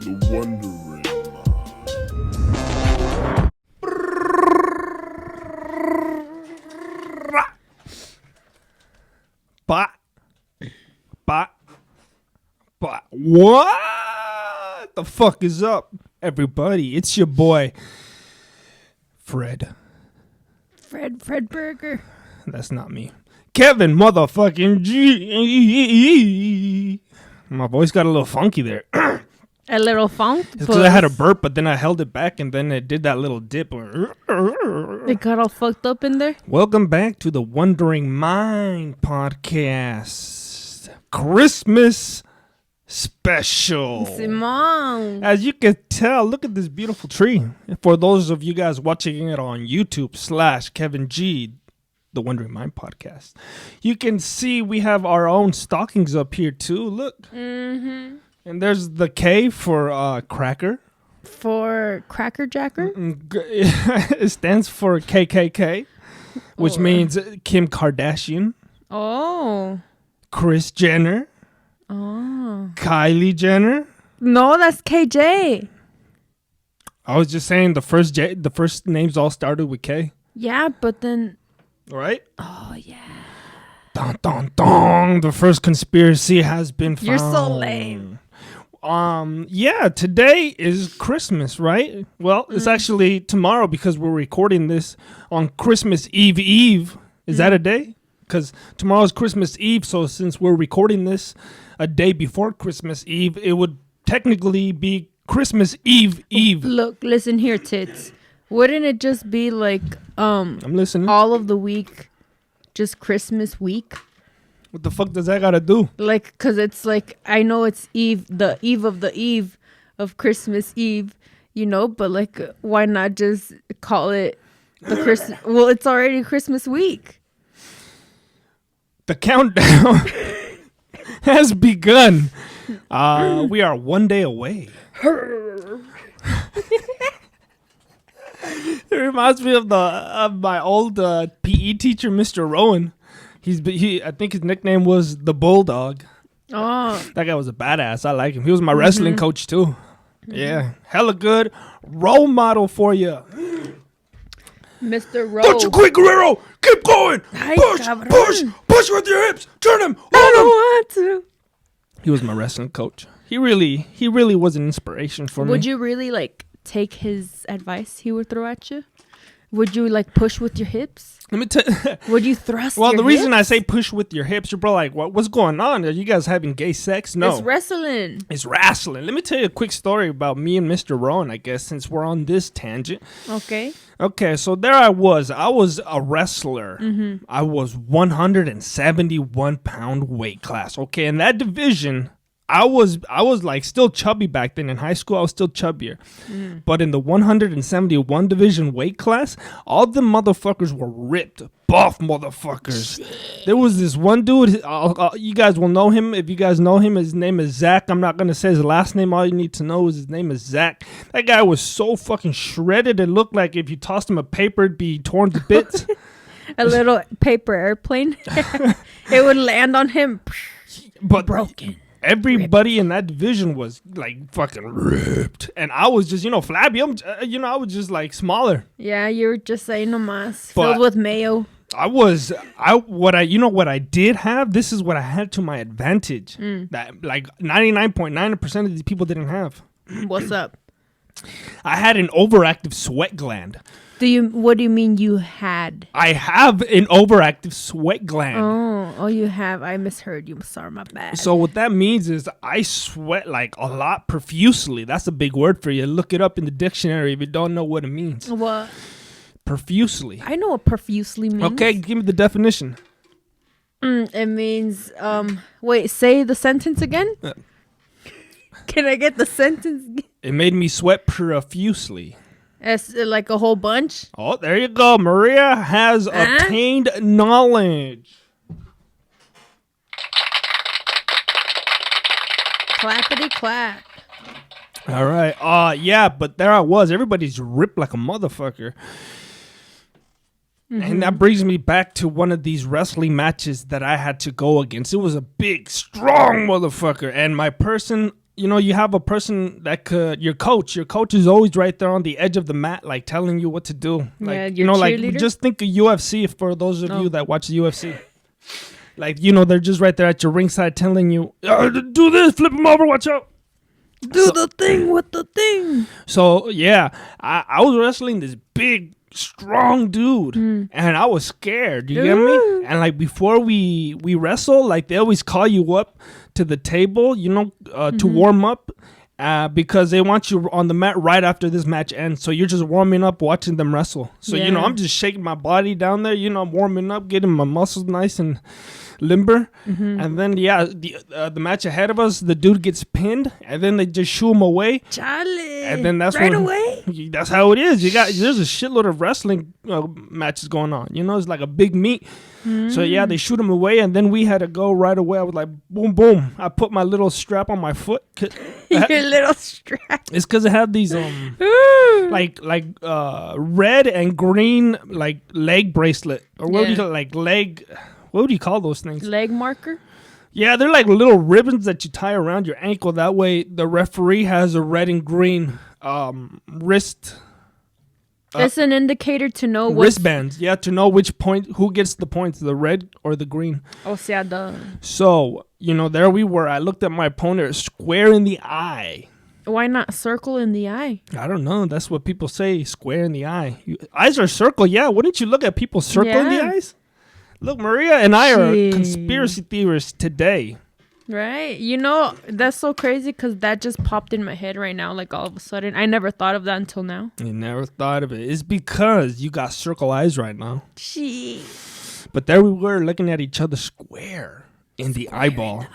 The Wondering What the fuck is up, everybody? It's your boy, Fred. Fred Burger. That's not me. Kevin motherfucking G. My voice got a little funky there. A little funk. It's because I had a burp, but then I held it back, and then it did that little dip. It got all fucked up in there. Welcome back to the Wondering Mind podcast. Christmas special. Simon. As you can tell, look at this beautiful tree. For those of you guys watching it on YouTube /Kevin G, the Wondering Mind podcast, you can see we have our own stockings up here too. Look. Mm-hmm. And there's the K for cracker. For Cracker Jacker? It stands for KKK, which means Kim Kardashian. Oh. Kris Jenner. Oh. Kylie Jenner. No, that's KJ. I was just saying the first names all started with K. Yeah, but then... Right? Oh, yeah. Dun, dun, dun. The first conspiracy has been found. You're so lame. Yeah, today is Christmas, right? Well, it's actually tomorrow because we're recording this on Christmas Eve. Is that a day? Because tomorrow's Christmas Eve, so since we're recording this a day before Christmas Eve, it would technically be Christmas Eve. Look, listen here, tits. Wouldn't it just be like I'm listening. all of the week, just Christmas week? What the fuck does that gotta do? Like, cause it's like, I know it's the eve of Christmas Eve, you know, but like, why not just call it the Christmas? Well, it's already Christmas week. The countdown has begun. We are one day away. It reminds me of my old PE teacher, Mr. Rowan. I think his nickname was the Bulldog. Oh, That guy was a badass. I like him. He was my wrestling coach too. Yeah, hella good role model for you. Mr. Rowe. Don't you quit, Guerrero! Keep going! Ay, Push with your hips! Turn him! I don't want to. He was my wrestling coach. He really was an inspiration for me. Would you really like take his advice he would throw at you? Would you like push with your hips? Let me tell you. Would you thrust Well, your the reason I hips? say push with your hips, you're probably like, what's going on? Are you guys having gay sex? No. It's wrestling. It's wrestling. Let me tell you a quick story about me and Mr. Rowan, I guess, since we're on this tangent. Okay. Okay, so there I was. I was a wrestler. Mm-hmm. I was 171 pound weight class. Okay, in that division, I was like still chubby back then. In high school, I was still chubbier. But in the 171 division weight class, all the motherfuckers were ripped, buff motherfuckers. Shit. There was this one dude. You guys will know him. If you guys know him, his name is Zach. I'm not going to say his last name. All you need to know is his name is Zach. That guy was so fucking shredded. It looked like if you tossed him a paper, it'd be torn to bits. A little paper airplane. It would land on him. But Broken. Everybody in that division was like fucking ripped, and I was just flabby. I was just like smaller. Yeah, you were just saying nomás, But- filled with mayo. What I did have. This is what I had to my advantage. That like 99.9% of these people didn't have. What's up? I had an overactive sweat gland. What do you mean you had? I have an overactive sweat gland. Oh, you have. I misheard you. Sorry, my bad. So what that means is I sweat like a lot profusely. That's a big word for you. Look it up in the dictionary if you don't know what it means. What? Profusely. I know what profusely means. Okay, give me the definition. It means, wait, say the sentence again? Can I get the sentence again? It made me sweat profusely. It's like a whole bunch? Oh, there you go. Maria has obtained knowledge. Clappity clap. All right. Yeah, but there I was. Everybody's ripped like a motherfucker. Mm-hmm. And that brings me back to one of these wrestling matches that I had to go against. It was a big, strong motherfucker. And my person, you have a person that could, your coach is always right there on the edge of the mat, like telling you what to do. Like, your like cheerleader? just think of UFC for those of you that watch the UFC. Like, they're just right there at your ringside telling you, do this, flip him over, watch out. Do the thing with the thing. So, yeah, I was wrestling this big, strong dude, and I was scared. You get me? And, like, before we wrestle, like, they always call you up to the table, to warm up. Because they want you on the mat right after this match ends. So you're just warming up, watching them wrestle. So, I'm just shaking my body down there. I'm warming up, getting my muscles nice and limber. And then, the match ahead of us, the dude gets pinned. And then they just shoo him away. Charlie. And then that's right away? That's how it is. There's a shitload of wrestling matches going on. It's like a big meet. So, they shoot him away. And then we had to go right away. I was like, boom, boom. I put my little strap on my foot. Your little strap. It's because it had these like red and green like leg bracelet, or what do you call it? Like leg, what do you call those things? Leg marker. Yeah, they're like little ribbons that you tie around your ankle. That way the referee has a red and green wrist. It's an indicator to know wristbands. Yeah, to know which point, who gets the points, the red or the green. O sea, the. So, there we were. I looked at my opponent square in the eye. Why not circle in the eye? I don't know. That's what people say, square in the eye. Eyes are circle. Yeah, wouldn't you look at people circle in the eyes? Look, Maria and I are conspiracy theorists today. Right? That's so crazy because that just popped in my head right now, like all of a sudden. I never thought of that until now. You never thought of it. It's because you got circle eyes right now. Gee. But there we were looking at each other square in the eyeball.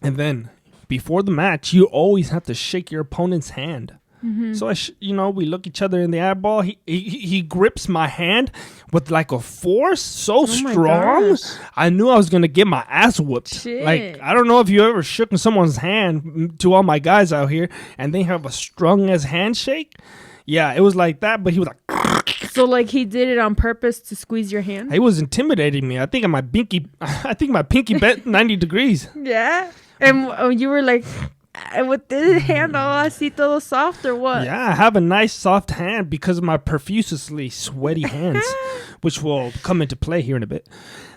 And then before the match, you always have to shake your opponent's hand. So, we look each other in the eyeball. He grips my hand with like a force so strong. I knew I was going to get my ass whooped. Shit. Like, I don't know if you ever shook in someone's hand, to all my guys out here, and they have a strong as handshake. Yeah, it was like that, but he was like... So, like, he did it on purpose to squeeze your hand? He was intimidating me. I think my pinky bent 90 degrees. Yeah? And you were like... with this hand all así todo soft or what? Yeah, I have a nice soft hand because of my profusely sweaty hands, which will come into play here in a bit.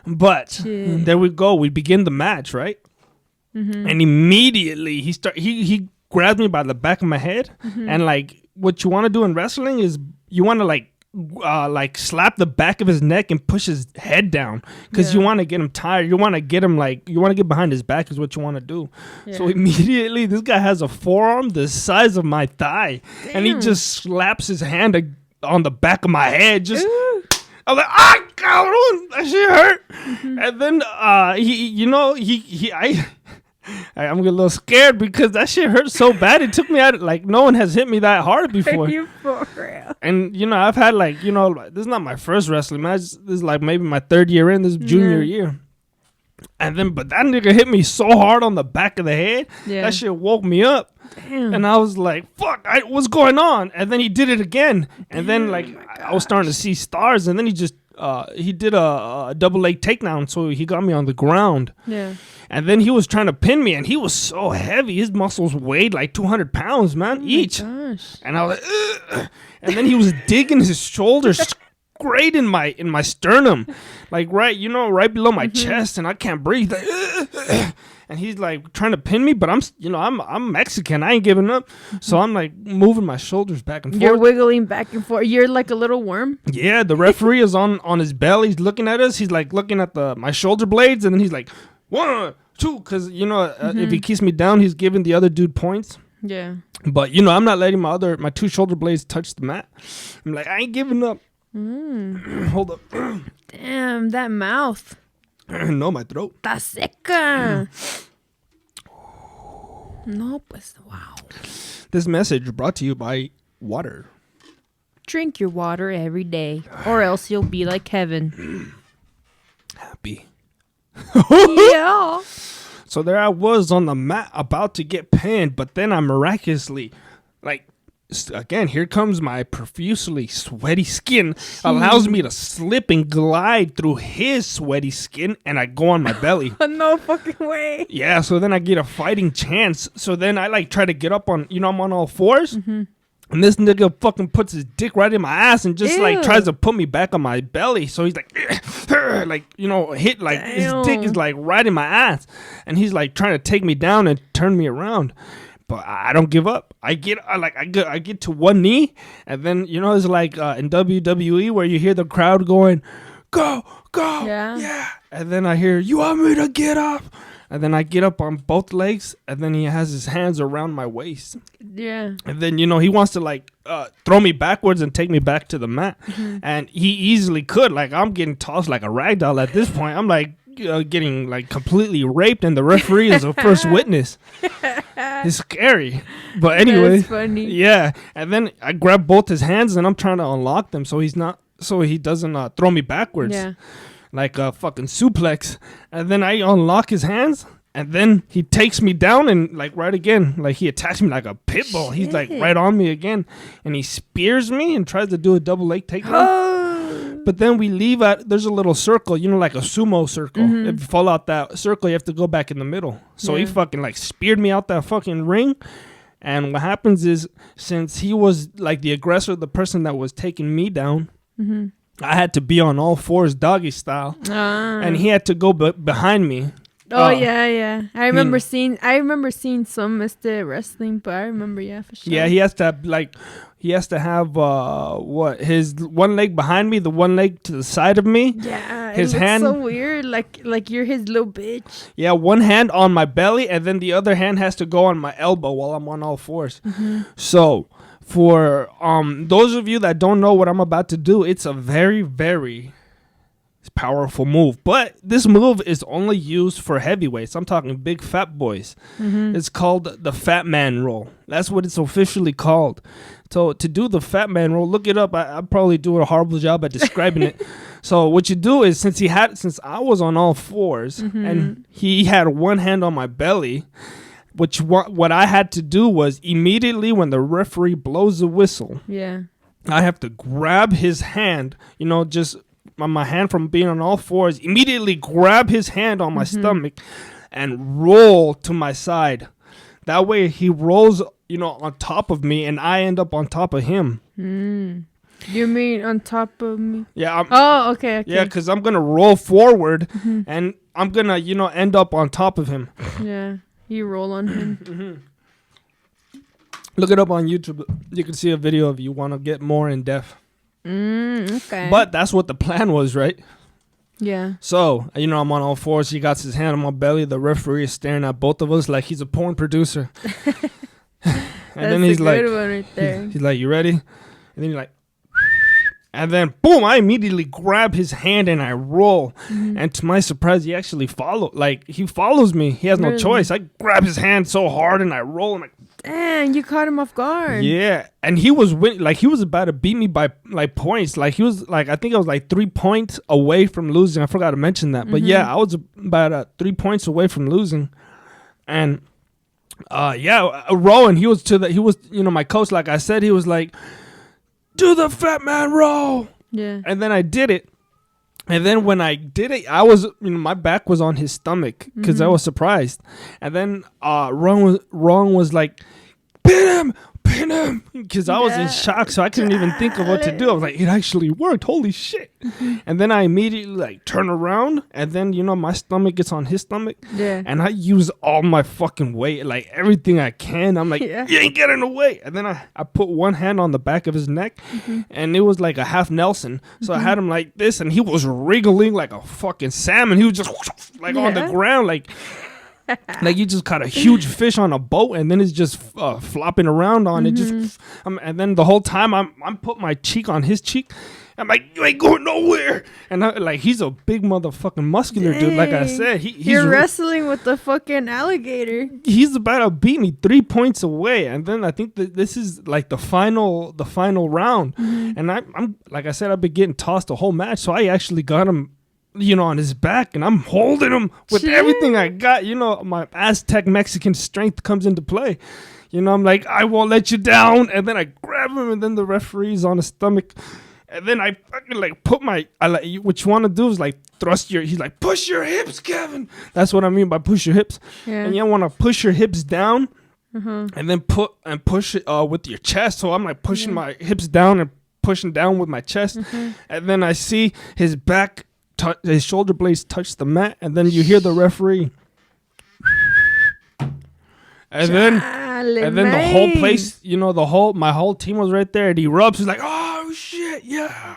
But there we go. We begin the match, right? And immediately he grabbed me by the back of my head, and like what you want to do in wrestling is you want to like slap the back of his neck and push his head down because you want to get him tired. You want to get him you want to get behind his back is what you want to do. So immediately this guy has a forearm the size of my thigh. Damn. And he just slaps his hand on the back of my head. Just I'm like, cabrón, that shit hurt. And then I'm a little scared because that shit hurt so bad. It took me out. Like, no one has hit me that hard before. Are you for real? And, I've had this is not my first wrestling match. This is like maybe my third year in, this junior year. And then, but that nigga hit me so hard on the back of the head. Yeah. That shit woke me up. Damn. And I was like, fuck, what's going on? And then he did it again. And then, I was starting to see stars. And then he just, he did a double leg takedown. So he got me on the ground. Yeah. And then he was trying to pin me, and he was so heavy. His muscles weighed like 200 pounds, man, each. Gosh. And I was like, ugh. And then he was digging his shoulders straight in my sternum, like right below my chest, and I can't breathe. Like, ugh. And he's like trying to pin me, but I'm Mexican. I ain't giving up. So I'm like moving my shoulders back and forth. You're wiggling back and forth. You're like a little worm. Yeah, the referee is on his belly. He's looking at us. He's like looking at my shoulder blades, and then he's like, 1, 2, because if he keeps me down, he's giving the other dude points. Yeah. But I'm not letting my 2 shoulder blades touch the mat. I'm like, I ain't giving up. Hold up. Damn, that mouth. No, my throat. Está seca. No, pues, wow. This message brought to you by water. Drink your water every day, or else you'll be like Kevin. Happy. Yeah. So there I was on the mat about to get pinned, but then I miraculously, again, here comes my profusely sweaty skin, allows me to slip and glide through his sweaty skin, and I go on my belly. No fucking way. Yeah, so then I get a fighting chance. So then I like try to get up on, I'm on all fours. And this nigga fucking puts his dick right in my ass and just like tries to put me back on my belly. So he's like, hit like his dick is like right in my ass. And he's like trying to take me down and turn me around. But I don't give up. I get to one knee, and then it's like in WWE where you hear the crowd going, "Go, go, yeah," and then I hear, "You want me to get up?" And then I get up on both legs, and then he has his hands around my waist. Yeah. And then he wants to like throw me backwards and take me back to the mat, and he easily could. Like I'm getting tossed like a rag doll at this point. I'm like getting like completely raped, and the referee is the first witness. It's scary, but anyway, that's funny. Yeah. And then I grab both his hands, and I'm trying to unlock them so he doesn't throw me backwards, like a fucking suplex. And then I unlock his hands, and then he takes me down and like right again, like he attacks me like a pit bull. He's like right on me again, and he spears me and tries to do a double leg takedown. But then we leave there's a little circle, like a sumo circle. If you fall out that circle, you have to go back in the middle. So he fucking like speared me out that fucking ring. And what happens is, since he was like the aggressor, the person that was taking me down, I had to be on all fours doggy style. And he had to go behind me. Yeah. I remember seeing some Mr. Wrestling, but I remember, for sure. Yeah, he has to have his one leg behind me, the one leg to the side of me. Yeah, his it hand so weird, like you're his little bitch. Yeah, one hand on my belly, and then the other hand has to go on my elbow while I'm on all fours. So for those of you that don't know what I'm about to do, it's a very, very powerful move, but this move is only used for heavyweights. I'm talking big fat boys. It's called the fat man roll. That's what it's officially called. So to do the fat man roll, look it up. I probably do a horrible job at describing it. So what you do is, since I was on all fours and he had one hand on my belly, what I had to do was, immediately when the referee blows the whistle, I have to grab his hand, just my hand from being on all fours, immediately grab his hand on my stomach and roll to my side. That way he rolls, on top of me, and I end up on top of him. You mean on top of me? Yeah. Okay. Yeah, because I'm going to roll forward and I'm going to, end up on top of him. Yeah, you roll on him. Look it up on YouTube. You can see a video if you want to get more in depth. Okay. But that's what the plan was, right? Yeah. So, I'm on all fours. He got his hand on my belly. The referee is staring at both of us like he's a porn producer. And then he's like, one right there. He's like, "You ready?" And then he's like, and then boom, I immediately grab his hand and I roll. And to my surprise, he actually he follows me. He has no choice. I grab his hand so hard and I roll. I'm like, damn, you caught him off guard. Yeah, and he was he was about to beat me by like points. Like he was I think I was like 3 points away from losing. I forgot to mention that, but yeah, I was about 3 points away from losing. And Rowan, he was my coach. Like I said, he was like, "Do the fat man roll." Yeah, and then I did it. And then when I did it, I was, my back was on his stomach because I was surprised. And then Ron was like, pin him, because I was in shock, so I couldn't even think of what to do. I was like, it actually worked, holy shit. And then I immediately turn around, and then my stomach gets on his stomach, and I use all my fucking weight, like everything I can. I'm like, you ain't getting away. And then I put one hand on the back of his neck, and it was like a half Nelson. So I had him like this, and he was wriggling like a fucking salmon. He was just like on the ground, like you just caught a huge fish on a boat, and then it's just flopping around on it. And then the whole time I'm putting my cheek on his cheek. I'm like, you ain't going nowhere. And he's a big motherfucking muscular dude. Like I said, you're wrestling with the fucking alligator. He's about to beat me 3 points away. And then I think that this is like the final round. And I'm like I said, I've been getting tossed the whole match. So I actually got him, on his back, and I'm holding him with everything I got. My Aztec Mexican strength comes into play. You know, I'm like, I won't let you down. And then I grab him, and then the referee's on his stomach. And then I fucking like put what you want to do is like thrust he's like, push your hips, Kevin. That's what I mean by push your hips. Yeah. And you want to push your hips down and then push it with your chest. So I'm like pushing my hips down and pushing down with my chest. And then I see his back, his shoulder blades touch the mat. And then you hear the referee. And then the whole place, you know, my whole team was right there, and he rubs. He's like, "Oh shit, yeah."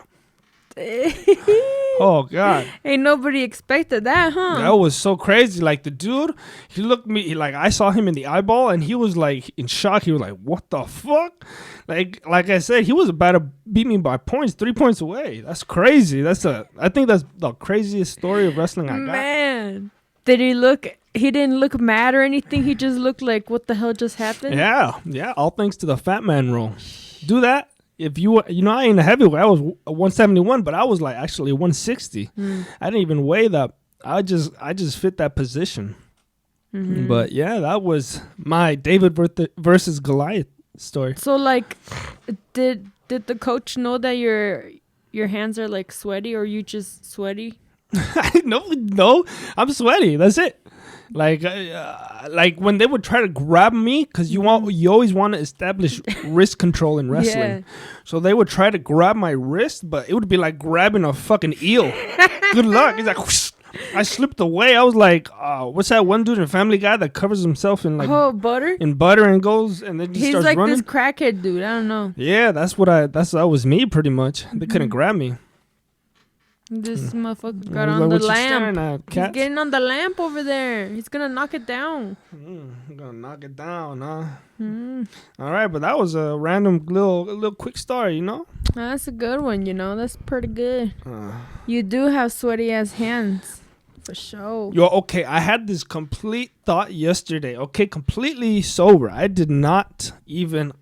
Oh god, ain't nobody expected that, huh? That was so crazy. Like the dude, he looked me like I saw him in the eyeball, and he was like in shock. He was like, "What the fuck?" Like I said, he was about to beat me by points, 3 points away. That's crazy. I think that's the craziest story of wrestling I got. Man, did he look? He didn't look mad or anything. He just looked like, what the hell just happened? Yeah. All thanks to the fat man rule. Do that. If I ain't a heavyweight. I was 171, but I was like actually 160. I didn't even weigh that. I just fit that position. But yeah, that was my David versus Goliath story. So like, did the coach know that your hands are like sweaty, or you just sweaty? No, I'm sweaty. That's it. Like when they would try to grab me, because you always want to establish wrist control in wrestling. Yeah. So they would try to grab my wrist, but it would be like grabbing a fucking eel. Good luck. It's like whoosh. I slipped away. I was like, what's that one dude in Family Guy that covers himself in like butter? In butter and goes and then just starts like running? This crackhead dude. I don't know. Yeah, that was me pretty much. They couldn't grab me. This motherfucker got on the lamp. He's getting on the lamp over there. He's gonna knock it down. I'm gonna knock it down, huh? All right, but that was a random little quick story, you know? That's a good one, you know? That's pretty good. You do have sweaty ass hands. For sure. Okay, I had this complete thought yesterday. Okay, completely sober. I did not even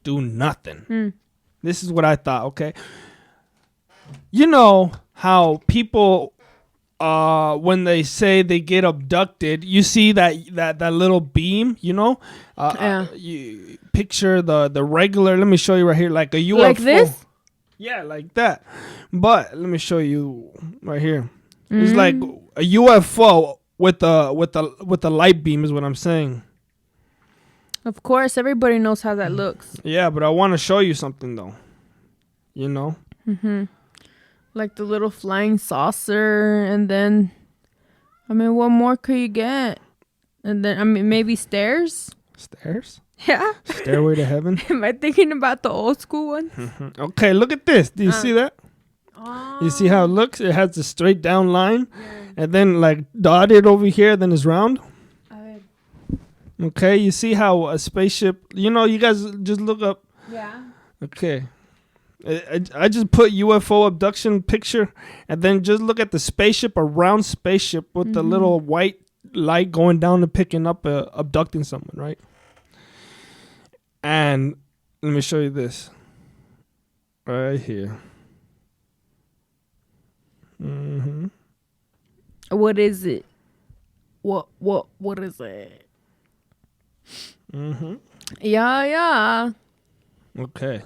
do nothing. This is what I thought, okay? You know how people, when they say they get abducted, you see that little beam, you know? You picture the regular, let me show you right here, like a UFO. Like this? Yeah, like that. But let me show you right here. It's like a UFO with a light beam is what I'm saying. Of course, everybody knows how that looks. Yeah, but I want to show you something though. You know? Like the little flying saucer, and then, I mean, what more could you get? And then, I mean, maybe stairs? Stairs? Yeah. Stairway to heaven? Am I thinking about the old school ones? Okay, look at this. Do you see that? Oh. You see how it looks? It has the straight down line, and then like dotted over here, then it's round. Okay, you see how a spaceship, you know, you guys just look up. Yeah. Okay. I just put UFO abduction picture, and then just look at the spaceship, a round spaceship with the little white light going down and picking up, abducting someone, right? And let me show you this right here. What is it? What is it? Yeah. Okay.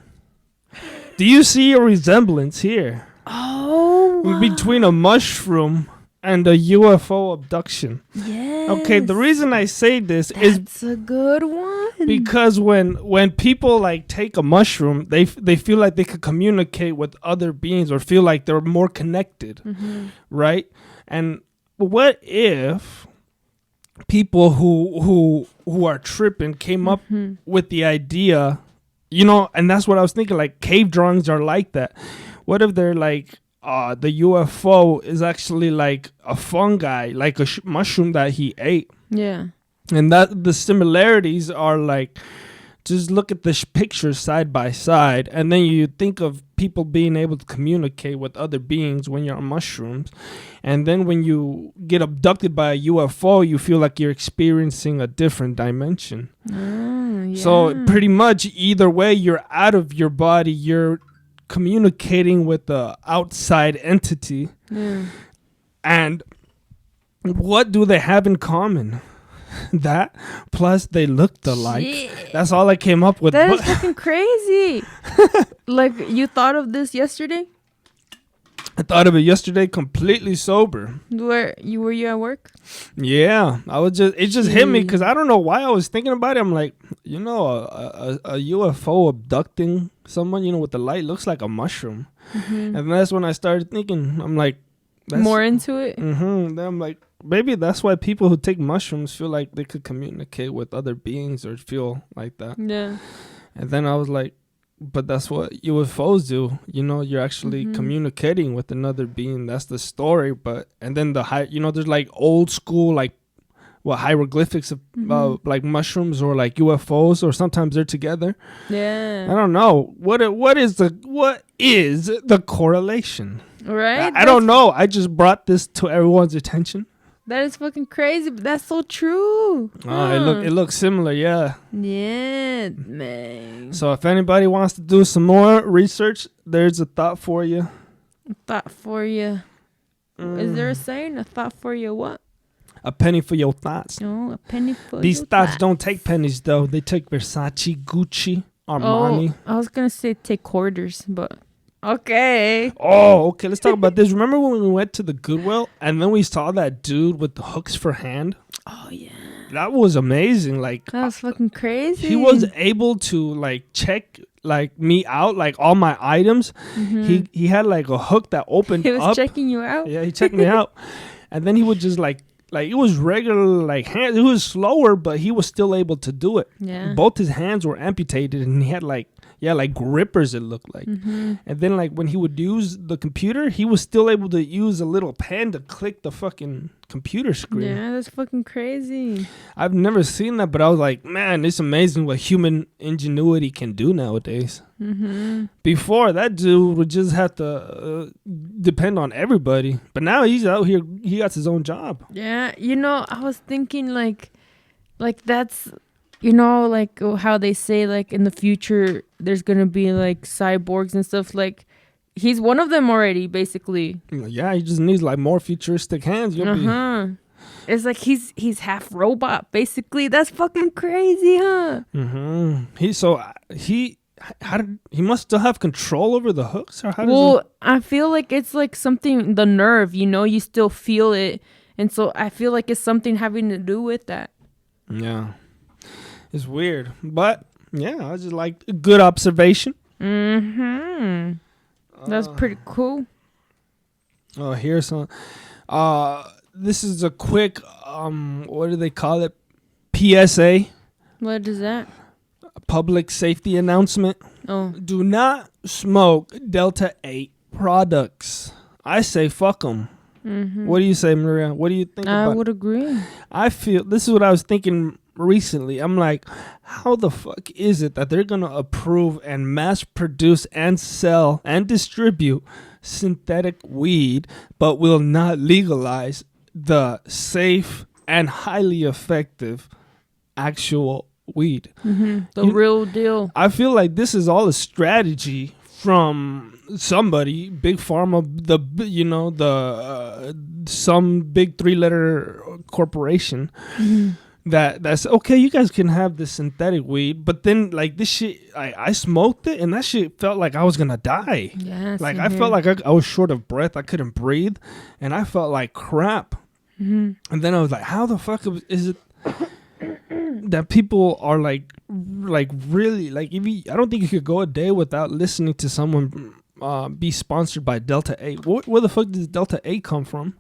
Do you see a resemblance here? Oh. Between a mushroom and a UFO abduction. Yes. Okay, the reason I say this is that's a good one. Because when people like take a mushroom, they feel like they could communicate with other beings or feel like they're more connected, right? And what if people who are tripping came up with the idea, you know, and that's what I was thinking, like cave drawings are like that. What if they're like the UFO is actually like a fungi, like a mushroom that he ate? Yeah. And that the similarities are like, just look at the pictures side by side, and then you think of people being able to communicate with other beings when you're on mushrooms. And then when you get abducted by a UFO, you feel like you're experiencing a different dimension. Yeah. So pretty much either way, you're out of your body, you're communicating with the outside entity. Yeah. And what do they have in common? That plus they looked alike. Shit. That's all I came up with. That is fucking crazy. Like, you thought of this yesterday? I thought of it yesterday, completely sober. Were you at work? Yeah, it just hit me because I don't know why I was thinking about it. I'm like, a UFO abducting someone, with the light looks like a mushroom. Mm-hmm. And that's when I started thinking, I'm like, more into it. Mm-hmm. Then I'm like, maybe that's why people who take mushrooms feel like they could communicate with other beings or feel like that. Yeah. And then I was like, but that's what UFOs do. You're actually communicating with another being. That's the story. And then there's like old school, like hieroglyphics of like mushrooms or like UFOs, or sometimes they're together. Yeah. I don't know. What is the correlation? Right. I don't know. I just brought this to everyone's attention. That is fucking crazy, but that's so true. It looks similar, yeah. Yeah, man. So if anybody wants to do some more research, there's a thought for you. A thought for you. Is there a saying? A thought for you what? A penny for your thoughts. Oh, a penny for These your thoughts don't take pennies, though. They take Versace, Gucci, Armani. Oh, I was going to say take quarters, but... Okay. Oh, okay. Let's talk about this. Remember when we went to the Goodwill and then we saw that dude with the hooks for hand? Oh, yeah. That was amazing. Like, that was fucking crazy. He was able to like check like me out, like all my items. Mm-hmm. He had like a hook that opened up. He was checking you out? Yeah, he checked me out. And then he would just like it was regular like hands. It was slower, but he was still able to do it. Yeah. Both his hands were amputated and he had like grippers, it looked like. Mm-hmm. And then like when he would use the computer, he was still able to use a little pen to click the fucking computer screen. Yeah, that's fucking crazy. I've never seen that, but I was like, man, it's amazing what human ingenuity can do nowadays. Mm-hmm. Before, that dude would just have to depend on everybody. But now he's out here, he got his own job. Yeah, I was thinking like that's... like how they say like in the future there's gonna be like cyborgs and stuff. Like he's one of them already, basically. Yeah, he just needs like more futuristic hands. It's like he's half robot, basically. That's fucking crazy, huh? He must still have control over the hooks, or how? Well, I feel like it's like something, the nerve. You still feel it, and so I feel like it's something having to do with that. Yeah. It's weird, but yeah, I just like a good observation. Mm-hmm. That's pretty cool. Oh, here's some. This is a quick what do they call it? PSA. What is that? A public safety announcement. Oh. Do not smoke Delta 8 products. I say fuck them. Mm-hmm. What do you say, Maria? What do you think about it? I would agree. I feel this is what I was thinking recently. I'm like, how the fuck is it that they're gonna approve and mass produce and sell and distribute synthetic weed, but will not legalize the safe and highly effective actual weed? Mm-hmm. The real deal. I feel like this is all a strategy from somebody, big pharma, some big 3-letter corporation. Mm-hmm. That's okay. You guys can have this synthetic weed, but then like this shit, I smoked it and that shit felt like I was gonna die. Yeah, like I felt like I was short of breath. I couldn't breathe, and I felt like crap. Mm-hmm. And then I was like, how the fuck is it that people are like really like? I don't think you could go a day without listening to someone be sponsored by Delta 8. Where the fuck does Delta 8 come from?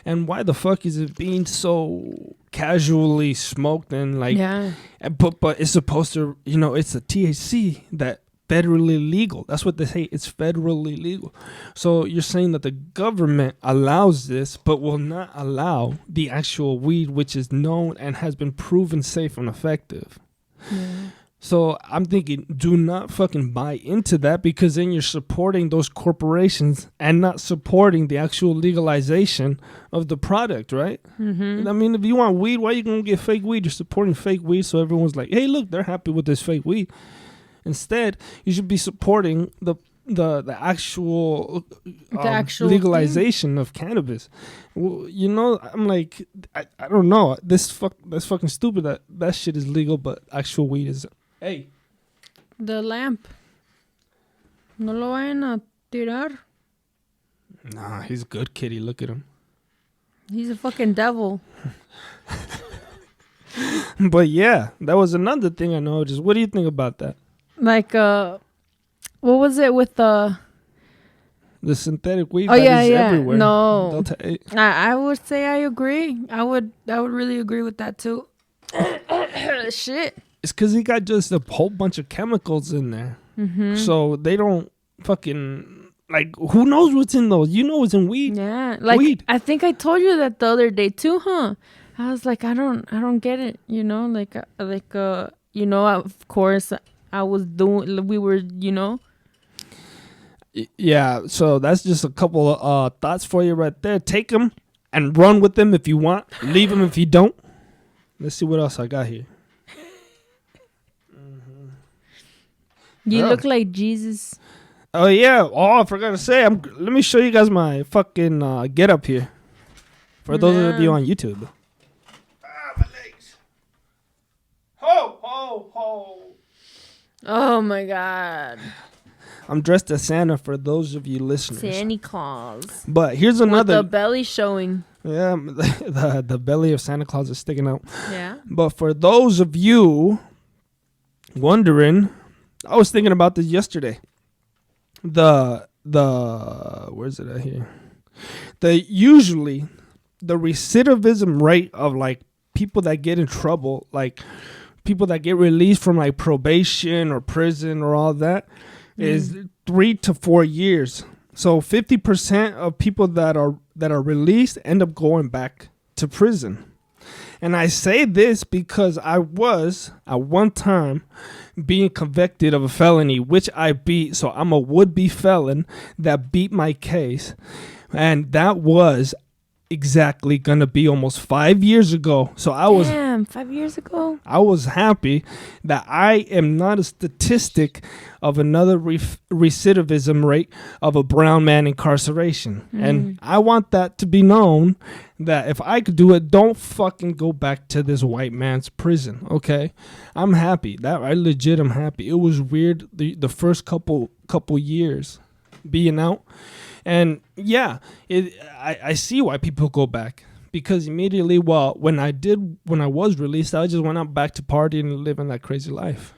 And why the fuck is it being so casually smoked and like? Yeah. But it's supposed to, it's a THC that federally legal. That's what they say. It's federally legal. So you're saying that the government allows this, but will not allow the actual weed, which is known and has been proven safe and effective. Yeah. So I'm thinking, do not fucking buy into that, because then you're supporting those corporations and not supporting the actual legalization of the product, right? Mm-hmm. I mean, if you want weed, why are you going to get fake weed? You're supporting fake weed, so everyone's like, hey, look, they're happy with this fake weed. Instead, you should be supporting the the actual, actual legalization of cannabis. Well, I'm like, I don't know. That's fucking stupid that shit is legal, but actual weed is. Hey, the lamp. No lo vayan a tirar. Nah, he's a good kitty. Look at him. He's a fucking devil. But yeah, that was another thing I noticed. What do you think about that? Like, what was it with the synthetic weed? Oh, that is yeah. everywhere. No. Delta 8. I would say I agree. I would really agree with that too. Shit. It's because he got just a whole bunch of chemicals in there. Mm-hmm. So they don't fucking, like, who knows what's in those? You know what's in weed. Yeah. Like, weed. I think I told you that the other day too, huh? I was like, I don't get it. Of course I was doing, we were, Yeah, so that's just a couple of thoughts for you right there. Take them and run with them if you want. Leave them if you don't. Let's see what else I got here. You look like Jesus. Oh, yeah. Oh, I forgot to say. Let me show you guys my fucking get up here. For those of you on YouTube. My legs. Ho, ho, ho. Oh, my God. I'm dressed as Santa for those of you listeners. Santa Claus. But here's another. With the belly showing. Yeah, the belly of Santa Claus is sticking out. Yeah. But for those of you wondering, I was thinking about this yesterday. Where's it at here? Usually the recidivism rate of like people that get in trouble, like people that get released from like probation or prison or all that, is 3 to 4 years. So 50% of people that are released end up going back to prison. And I say this because I was at one time being convicted of a felony, which I beat. So I'm a would-be felon that beat my case. And that was exactly going to be almost 5 years ago. So I was... Damn, 5 years ago? I was happy that I am not a statistic of another recidivism rate of a brown man incarceration. And I want that to be known that if I could do it, don't fucking go back to this white man's prison, okay? I'm happy. I'm happy. It was weird the first couple years being out. And yeah, I see why people go back. Because immediately, when I was released, I just went out back to partying and living that crazy life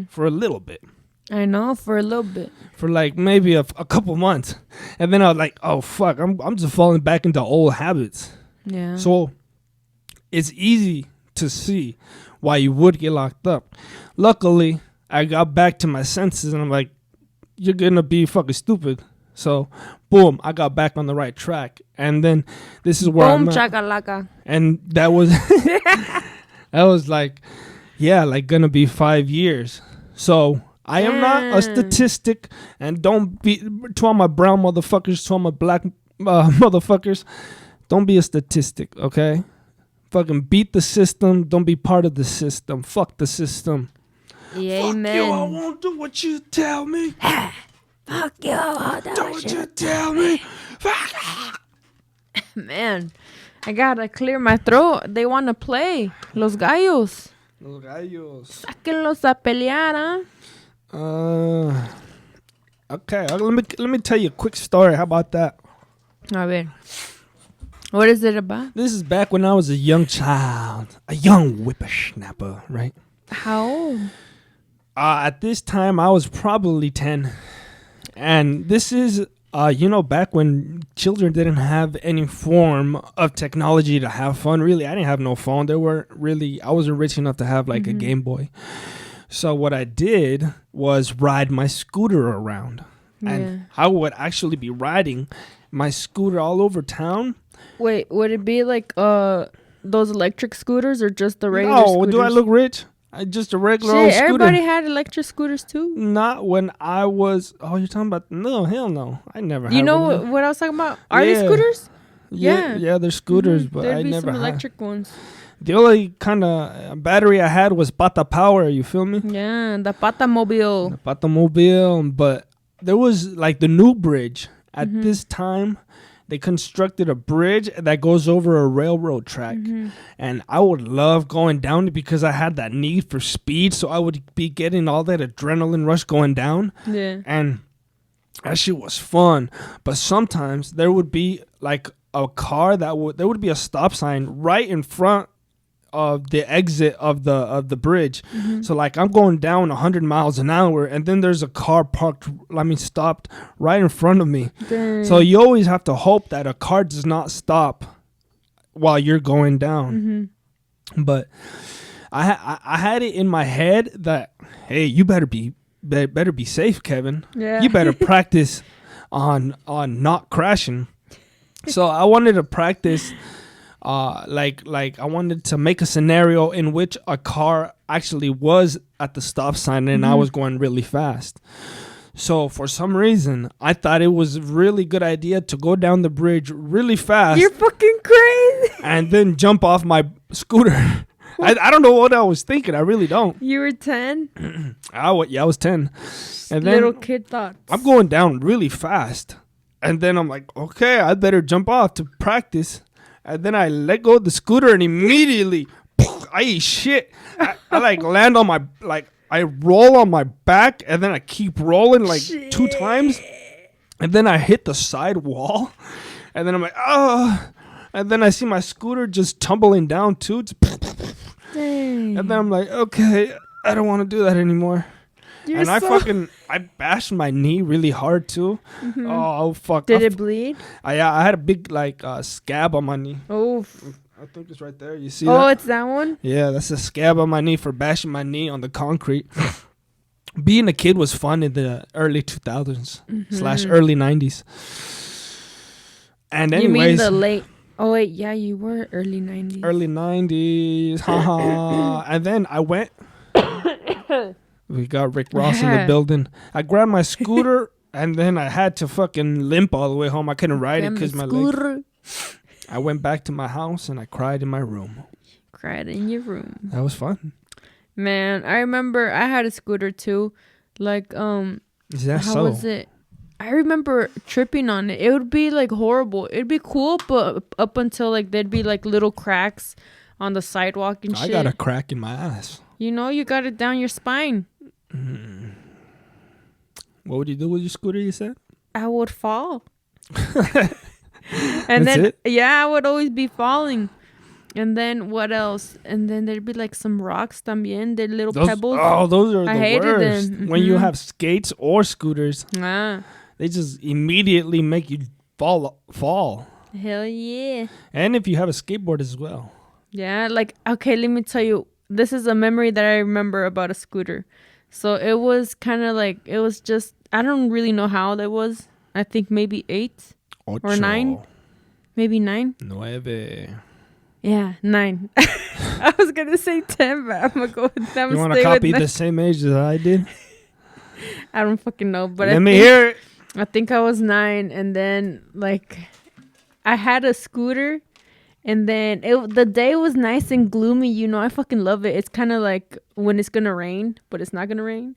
for a little bit. I know, for a little bit. For like maybe a couple months. And then I was like, oh, fuck, I'm just falling back into old habits. Yeah. So it's easy to see why you would get locked up. Luckily, I got back to my senses and I'm like, you're going to be fucking stupid. So, boom, I got back on the right track. And then this is where I'm at. Chakalaka. And that was like, yeah, like gonna be 5 years. So I am not a statistic, and don't be to all my brown motherfuckers, to all my black motherfuckers, don't be a statistic, okay? Fucking beat the system. Don't be part of the system. Fuck the system. Yeah, Fuck amen. you, I won't do what you tell me. Fuck you, I'll do what you tell me. Fuck. Man, I gotta clear my throat. They want to play. Los gallos. Los gallos. Sáquenlos a pelear, huh? Okay, let me tell you a quick story. How about that? A ver. What is it about? This is back when I was a young child, a young whippersnapper, right? How old? At this time, I was probably 10. And this is, back when children didn't have any form of technology to have fun. Really, I didn't have no phone. I wasn't rich enough to have like a Game Boy. So what I did was ride my scooter around. And I would actually be riding my scooter all over town. Wait, would it be like those electric scooters or just the regular scooters? No, do I look rich? Just a regular old scooter. Everybody had electric scooters too. Not when I was... Oh, you're talking about... No, hell no. I never had You know one. what I was talking about? Are they scooters? Yeah, they're scooters, but There'd I be never some had. electric ones. The only kind of battery I had was Pata Power, you feel me? Yeah, the Pata Mobile. The Pata Mobile, but there was like the new bridge at this time. They constructed a bridge that goes over a railroad track. And I would love going down it because I had that need for speed. So I would be getting all that adrenaline rush going down. Yeah. And that shit was fun. But sometimes there would be like a car there would be a stop sign right in front of the exit of the bridge. So like I'm going down 100 miles an hour and then there's a car stopped right in front of me. Dang. So you always have to hope that a car does not stop while you're going down. But I had it in my head that, hey, you better be safe, Kevin. Yeah. You better practice on not crashing. So I wanted to practice like I wanted to make a scenario in which a car actually was at the stop sign and I was going really fast. So for some reason, I thought it was a really good idea to go down the bridge really fast. You're fucking crazy. And then jump off my scooter. I don't know what I was thinking. I really don't. You were 10? I was 10. And then Little kid thoughts. I'm going down really fast. And then I'm like, okay, I better jump off to practice. And then I let go of the scooter and immediately I eat shit. I like land on my, like I roll on my back and then I keep rolling like 2 times. And then I hit the side wall. And then I'm like, oh. And then I see my scooter just tumbling down too. Dang. And then I'm like, okay, I don't want to do that anymore. You're I bashed my knee really hard too. Oh fuck! Did it bleed? I had a big like scab on my knee. Oh. I think it's right there. You see that? Oh, it's that one? Yeah, that's a scab on my knee for bashing my knee on the concrete. Being a kid was fun in the early 2000s / early 90s. And anyways, You mean the late? Oh wait, yeah, you were early 90s. Early 90s, haha. And then I went. We got Rick Ross in the building. I grabbed my scooter and then I had to fucking limp all the way home. I couldn't ride it because my leg. I went back to my house and I cried in my room. Cried in your room. That was fun. Man, I remember I had a scooter too. Like, Is that how so? was it? I remember tripping on it. It would be like horrible. It'd be cool, but up until like there'd be like little cracks on the sidewalk and shit. I got a crack in my ass. You know, you got it down your spine. What would you do with your scooter, you said? I would fall. That's And then, it? yeah, I would always be falling. And then what else? And then there'd be like some rocks también. They're little pebbles. Oh, those are I the hated worst. them. When you have skates or scooters, Ah, they just immediately make you fall. hell yeah. And if you have a skateboard as well. Yeah, like, okay, let me tell you. This is a memory that I remember about a scooter. So it was kind of like, it was just, I don't really know how that was. I think maybe 8 or 9. Maybe 9. 9. Yeah, 9. I was going to say 10, but I'm going to go with them. You want to copy the same age as I did? I don't fucking know. But Let me hear it. I think I was 9. And then, like, I had a scooter. And then the day was nice and gloomy. You know, I fucking love it. It's kind of like when it's going to rain, but it's not going to rain.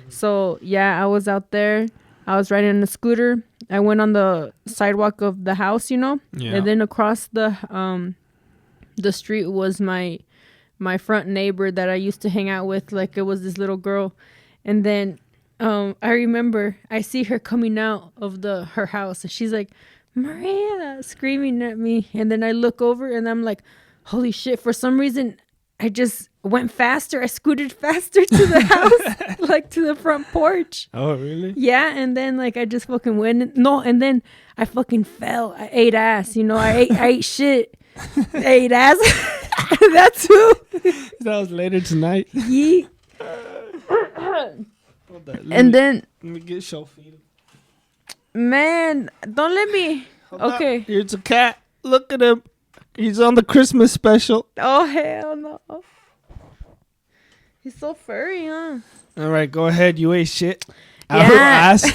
So, yeah, I was out there. I was riding on a scooter. I went on the sidewalk of the house, you know. Yeah. And then across the street was my front neighbor that I used to hang out with. Like, it was this little girl. And then I remember I see her coming out of her house. And she's like, Maria, screaming at me. And then I look over and I'm like, holy shit. For some reason, I just went faster. I scooted faster to the house, like to the front porch. Oh, really? Yeah. And then like I just fucking went. And then I fucking fell. I ate ass. You know, I ate shit. I ate ass. That's who. That was later tonight. Yeet. And then, let me get show feed. man, don't let me. Okay. Here's a cat. Look at him. He's on the Christmas special. Oh, hell no. He's so furry, huh? All right, go ahead. You ate shit out Yeah. her ass.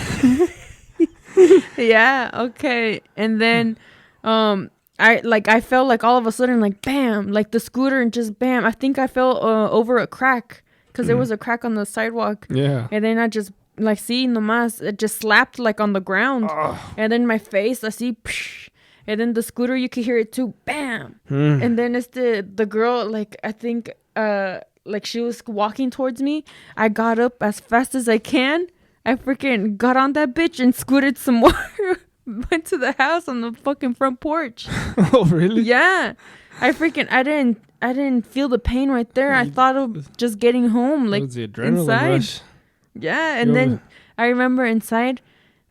Yeah, okay. And then I felt like all of a sudden like bam, like the scooter and just bam. I think I fell over a crack because there was a crack on the sidewalk. Yeah. And then I just like, see, nomás, it just slapped like on the ground. And then my face, I see, psh, and then the scooter, you could hear it too, bam. And then it's the girl, like, I think, like she was walking towards me. I got up as fast as I can. I freaking got on that bitch and scooted some more. Went to the house on the fucking front porch. Oh, really? Yeah. I didn't feel the pain right there. I thought of just getting home, like, the adrenaline inside. rush. Yeah, and then I remember inside,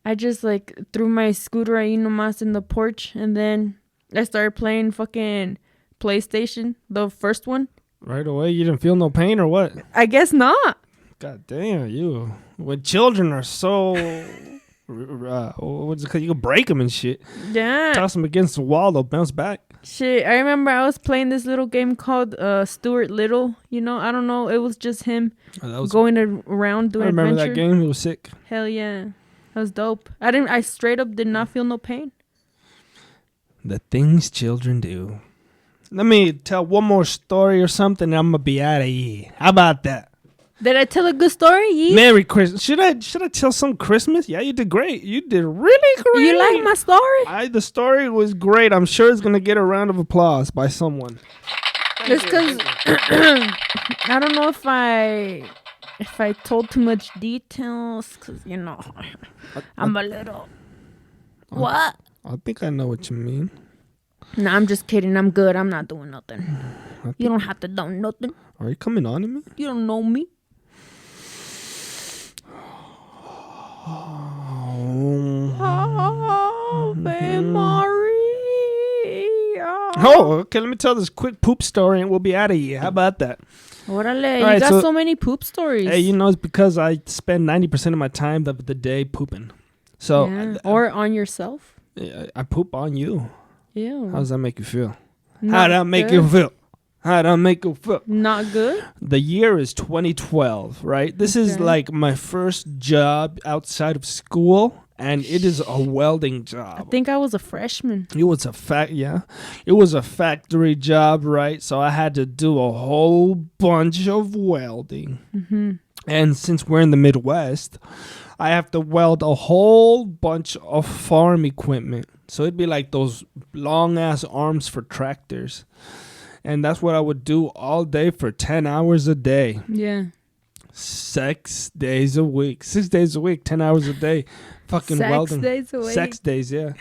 I just like threw my scooter ahí nomás in the porch, and then I started playing fucking PlayStation, the first one. Right away, you didn't feel no pain or what? I guess not. God damn, you. When children are so, what's it called? You can break them and shit. Yeah. Toss them against the wall, they'll bounce back. Shit, I remember I was playing this little game called Stuart Little. You know, I don't know. It was just him going around doing adventure. I remember that game. It was sick. Hell yeah. That was dope. I straight up did not feel no pain. The things children do. Let me tell one more story or something, and I'm going to be out of here. How about that? Did I tell a good story? Yeah. Merry Christmas. Should I tell some Christmas? Yeah, you did great. You did really great. You like my story? The story was great. I'm sure it's going to get a round of applause by someone. It's because I don't know if I told too much details, because, you know, I'm a little... What? I think I know what you mean. No, I'm just kidding. I'm good. I'm not doing nothing. You don't have to do nothing. Are you coming on to me? You don't know me. Oh, Maria. Oh, okay. Let me tell this quick poop story and we'll be out of here. How about that? Orale, you got so many poop stories. Hey, you know, it's because I spend 90% of my time of the day pooping. So, yeah. Or on yourself. I poop on you. Ew. How does that make you feel? How that make you feel? How that make you feel? Not good. The year is 2012, right? This is like my first job outside of school, and it is a welding job. I think I was a freshman. It was It was a factory job, right? So I had to do a whole bunch of welding. Mm-hmm. And since we're in the Midwest, I have to weld a whole bunch of farm equipment. So it'd be like those long ass arms for tractors. And that's what I would do all day for 10 hours a day. Yeah. 6 days a week. 6 days a week, 10 hours a day. Fucking welding. 6 days a week. 6 days, yeah.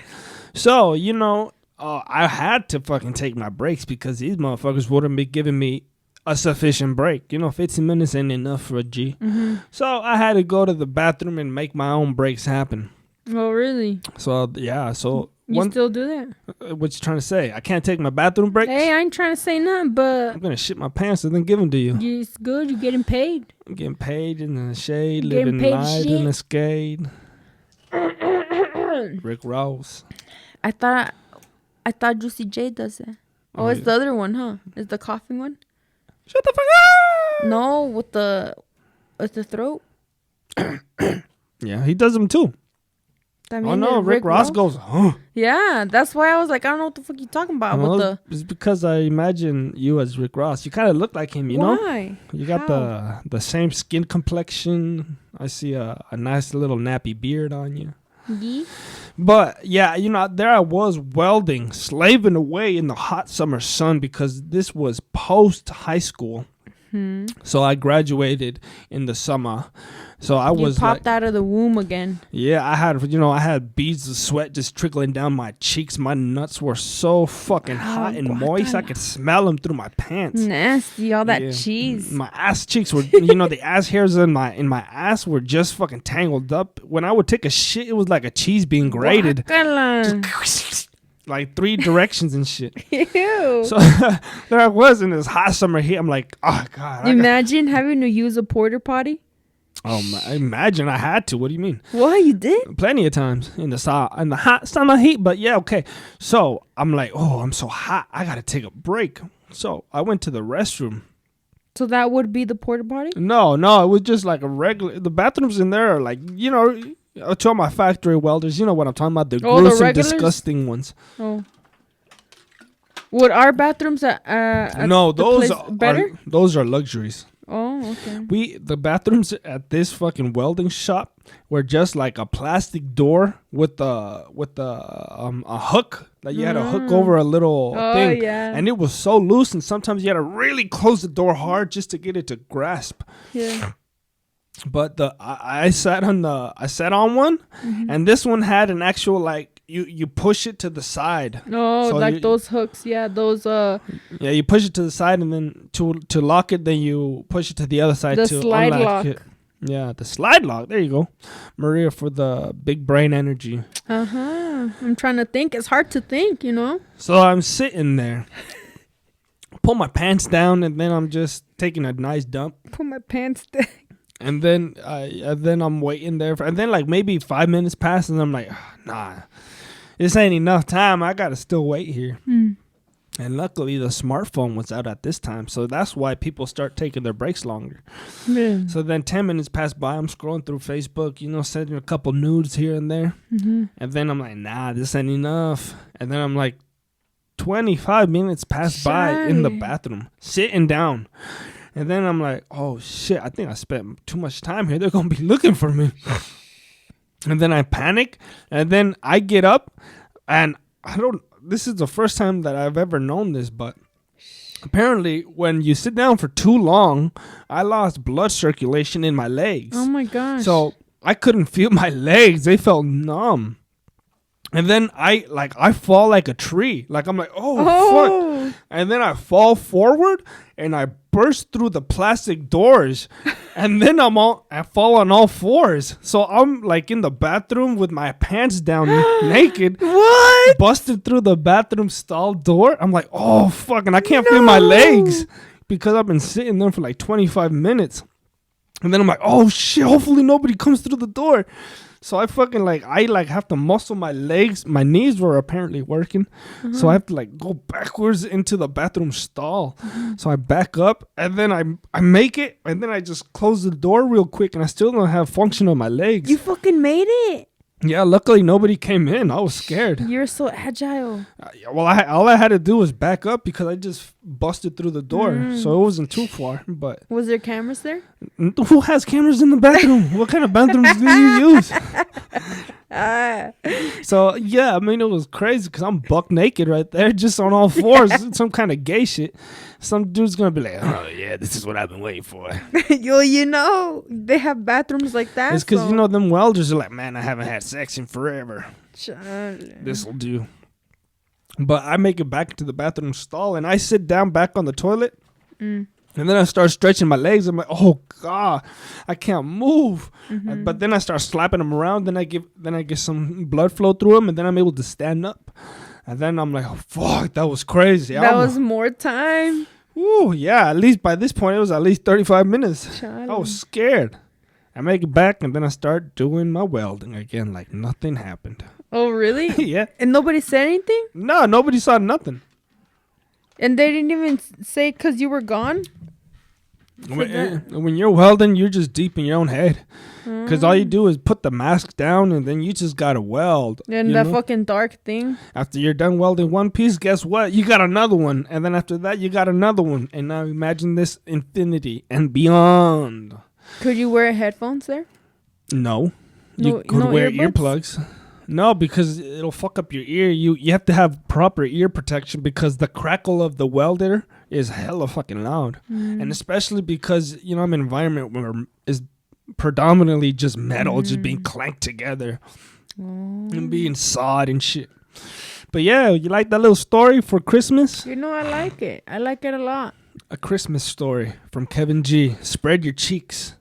So, you know, I had to fucking take my breaks because these motherfuckers wouldn't be giving me a sufficient break. You know, 15 minutes ain't enough for a G. Mm-hmm. So I had to go to the bathroom and make my own breaks happen. Oh, really? So, yeah. So you still do that? What you trying to say? I can't take my bathroom breaks? Hey, I ain't trying to say nothing, but... I'm going to shit my pants and then give them to you. It's good. You're getting paid. I'm getting paid in the shade, living life in the skate. Rick Ross. I thought Juicy J does that. Oh, it's the other one, huh? It's the coughing one? Shut the fuck up! No, with the throat. Yeah, he does them too. Oh no, Rick Ross goes, huh? Yeah, that's why I was like, I don't know what the fuck you talking about. It's because I imagine you as Rick Ross. You kind of look like him, you know? Why? You got the same skin complexion. I see a nice little nappy beard on you. Yeah. But yeah, you know, there I was welding, slaving away in the hot summer sun because this was post high school. So I graduated in the summer. So I was popped out of the womb again. Yeah, I had beads of sweat just trickling down my cheeks. My nuts were so fucking hot and moist. I could smell them through my pants. Nasty, all that cheese. My ass cheeks were, the ass hairs in my ass were just fucking tangled up. When I would take a shit, it was like a cheese being grated. Just like 3 directions and shit. Ew. So there I was in this hot summer heat. I'm like, oh God. Imagine having to use a porta potty. Oh, I imagine I had to. What do you mean? What, you did? Plenty of times in the hot summer heat. But yeah, okay. So I'm like, oh, I'm so hot. I got to take a break. So I went to the restroom. So that would be the porta potty? No, it was just like a regular. The bathrooms in there are like, to all my factory welders, you know what I'm talking about. The gruesome, disgusting ones. Oh. Would our bathrooms no, those are luxuries. Oh, okay. The bathrooms at this fucking welding shop were just like a plastic door with a hook. Like you had a hook over a little thing. Yeah. And it was so loose, and sometimes you had to really close the door hard just to get it to grasp. Yeah. But I sat on one, and this one had an actual like you push it to the side. Oh, so like those hooks, yeah, those Yeah, you push it to the side, and then to lock it, then you push it to the other side the to slide unlock lock. it. Yeah, the slide lock. There you go, Maria, for the big brain energy. I'm trying to think. It's hard to think, you know. So I'm sitting there, pull my pants down, and then I'm just taking a nice dump. Put my pants down. And then I'm waiting there, and then like maybe 5 minutes pass, and I'm like, nah, this ain't enough time. I gotta still wait here. And luckily, the smartphone was out at this time, so that's why people start taking their breaks longer. Yeah. So then 10 minutes pass by. I'm scrolling through Facebook, sending a couple nudes here and there, and then I'm like, nah, this ain't enough. And then I'm like, 25 minutes pass by in the bathroom, sitting down. And then I'm like, oh, shit, I think I spent too much time here. They're going to be looking for me. And then I panic. And then I get up. And this is the first time that I've ever known this. But apparently, when you sit down for too long, I lost blood circulation in my legs. Oh, my gosh. So I couldn't feel my legs. They felt numb. And then I fall like a tree. Like I'm like, oh, fuck. And then I fall forward and I burst through the plastic doors. And then I fall on all fours. So I'm like in the bathroom with my pants down naked. What? Busted through the bathroom stall door. I'm like, oh, fuck. And I can't feel my legs because I've been sitting there for like 25 minutes. And then I'm like, oh, shit. Hopefully nobody comes through the door. So I fucking have to muscle my legs. My knees were apparently working. So I have to go backwards into the bathroom stall. So I back up and then I make it. And then I just close the door real quick and I still don't have function of my legs. You fucking made it. Yeah, luckily nobody came in. I was scared. You're so agile. Well, all I had to do was back up because I just busted through the door. So it wasn't too far. But was there cameras there? Who has cameras in the bathroom? What kind of bathrooms do you use? So, yeah, I mean, it was crazy because I'm buck naked right there, just on all fours. Some kind of gay shit. Some dude's going to be like, oh, yeah, this is what I've been waiting for. They have bathrooms like that. It's because, them welders are like, man, I haven't had sex in forever. Charlie. This'll do. But I make it back to the bathroom stall, and I sit down back on the toilet. And then I start stretching my legs. I'm like, oh God, I can't move. But then I start slapping them around. Then I get some blood flow through them, and then I'm able to stand up. And then I'm like, oh, fuck, that was crazy. That was more time. Ooh, yeah. At least by this point, it was at least 35 minutes. Charlie. I was scared. I make it back, and then I start doing my welding again, like nothing happened. Oh, really? Yeah. And nobody said anything? No, nobody saw nothing. And they didn't even say because you were gone? When you're welding, you're just deep in your own head. Because all you do is put the mask down and then you just got to weld. And that fucking dark thing. After you're done welding one piece, guess what? You got another one. And then after that, you got another one. And now imagine this infinity and beyond. Could you wear headphones there? No. You could wear earplugs. No, because it'll fuck up your ear. You have to have proper ear protection because the crackle of the welder is hella fucking loud. And especially because, I'm in an environment where is predominantly just metal just being clanked together and being sawed and shit. But yeah, you like that little story for Christmas? I like it. I like it a lot. A Christmas story from Kevin G. Spread your cheeks.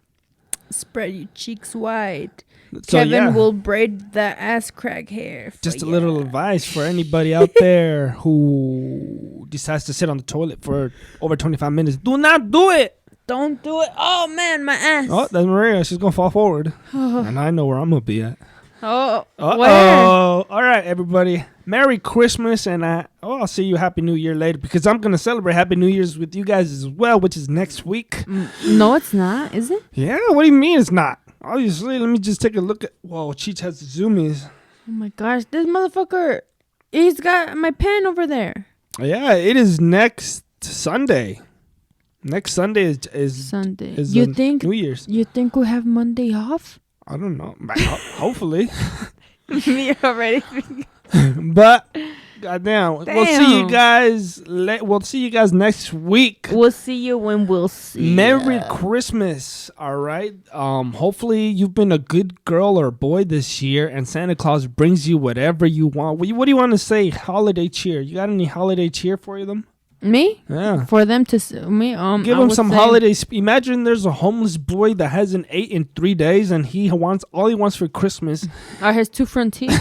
Spread your cheeks wide. So, Kevin will braid that ass crack hair. Just a little advice for anybody out there who decides to sit on the toilet for over 25 minutes. Do not do it. Don't do it. Oh, man, my ass. Oh, that's Maria. She's going to fall forward. And I know where I'm going to be at. Oh, where? All right, everybody. Merry Christmas. And I'll see you Happy New Year later because I'm going to celebrate Happy New Year's with you guys as well, which is next week. No, it's not. Is it? Yeah. What do you mean it's not? Obviously, let me just take a look at... Whoa, Cheech has the zoomies. Oh, my gosh. This motherfucker, he's got my pen over there. Yeah, it is next Sunday. Next Sunday is Sunday. Is You think New Year's? you think we have Monday off? I don't know. Hopefully. Me already. But goddamn, we'll see you Damn. guys. We'll see you guys next week. We'll see you when we'll see. Merry ya. Christmas. All right. Hopefully you've been a good girl or boy this year, and Santa Claus brings you whatever you want. What do you want to say? Holiday cheer. You got any holiday cheer for them? Me? Yeah. For them to me Give I him would some say- holiday. Imagine there's a homeless boy that hasn't ate in 3 days, and all he wants for Christmas Are his 2 front teeth?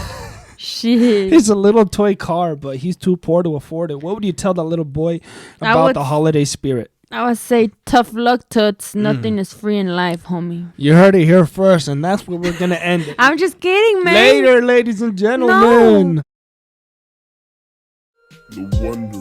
Shit. is a little toy car, but he's too poor to afford it. What would you tell that little boy about the holiday spirit? I would say tough luck, toots. Nothing is free in life, homie. You heard it here first, and that's where we're gonna end it. I'm just kidding, man. Later, ladies and gentlemen. No. The wonder